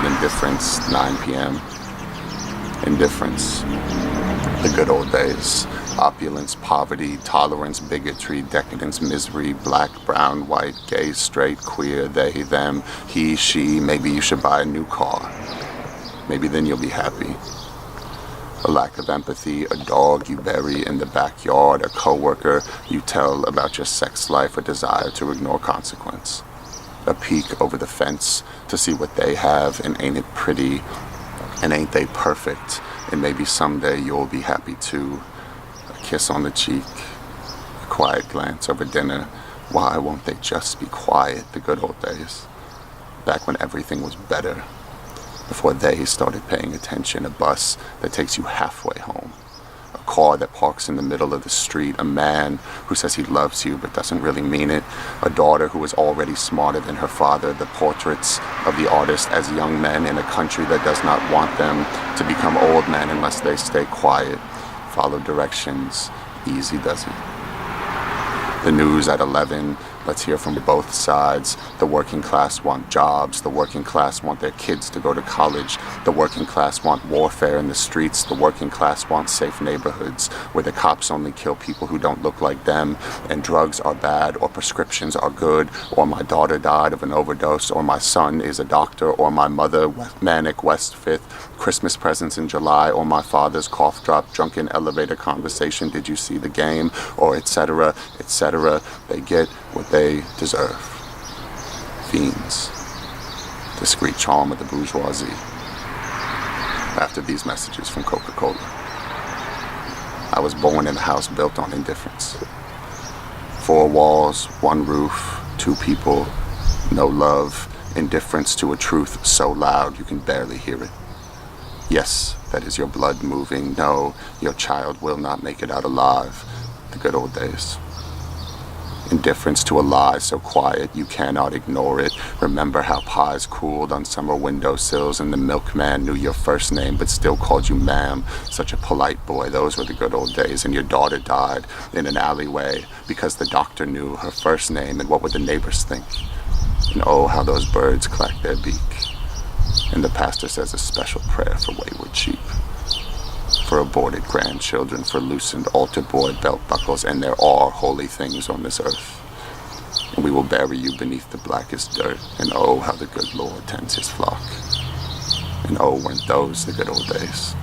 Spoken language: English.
Indifference, 9 p.m. Indifference. The good old days. Opulence, poverty, tolerance, bigotry, decadence, misery, black, brown, white, gay, straight, queer, they, them, he, she. Maybe you should buy a new car. Maybe then you'll be happy. A lack of empathy, a dog you bury in the backyard, a coworker you tell about your sex life, a desire to ignore consequence. A peek over the fence to see what they have, and ain't it pretty, and ain't they perfect, and maybe someday you'll be happy too. A kiss on the cheek, a quiet glance over dinner. Why won't they just be quiet? The good old days, back when everything was better. Before they started paying attention, a bus that takes you halfway home, a car that parks in the middle of the street, a man who says he loves you but doesn't really mean it, a daughter who is already smarter than her father, the portraits of the artist as young men in a country that does not want them to become old men unless they stay quiet, follow directions, easy does it. The news at 11, let's hear from both sides. The working class want jobs. The working class want their kids to go to college. The working class want warfare in the streets. The working class want safe neighborhoods where the cops only kill people who don't look like them, and drugs are bad, or prescriptions are good, or my daughter died of an overdose, or my son is a doctor, or my mother manic West 5th, Christmas presents in July, or my father's cough drop, drunken elevator conversation, did you see the game, or etc., etc. They get what they deserve. Fiends. Discreet charm of the bourgeoisie. After these messages from Coca-Cola. I was born in a house built on indifference. 4 walls, 1 roof, 2 people, no love, indifference to a truth so loud you can barely hear it. Yes, that is your blood moving. No, your child will not make it out alive. The good old days. Indifference to a lie so quiet you cannot ignore it. Remember how pies cooled on summer windowsills and the milkman knew your first name but still called you ma'am. Such a polite boy, those were the good old days. And your daughter died in an alleyway because the doctor knew her first name, and what would the neighbors think? And oh, how those birds clack their beak. And the pastor says a special prayer for wayward sheep, for aborted grandchildren, for loosened altar boy belt buckles, and there are holy things on this earth. And we will bury you beneath the blackest dirt, and oh, how the good Lord tends his flock. And oh, weren't those the good old days.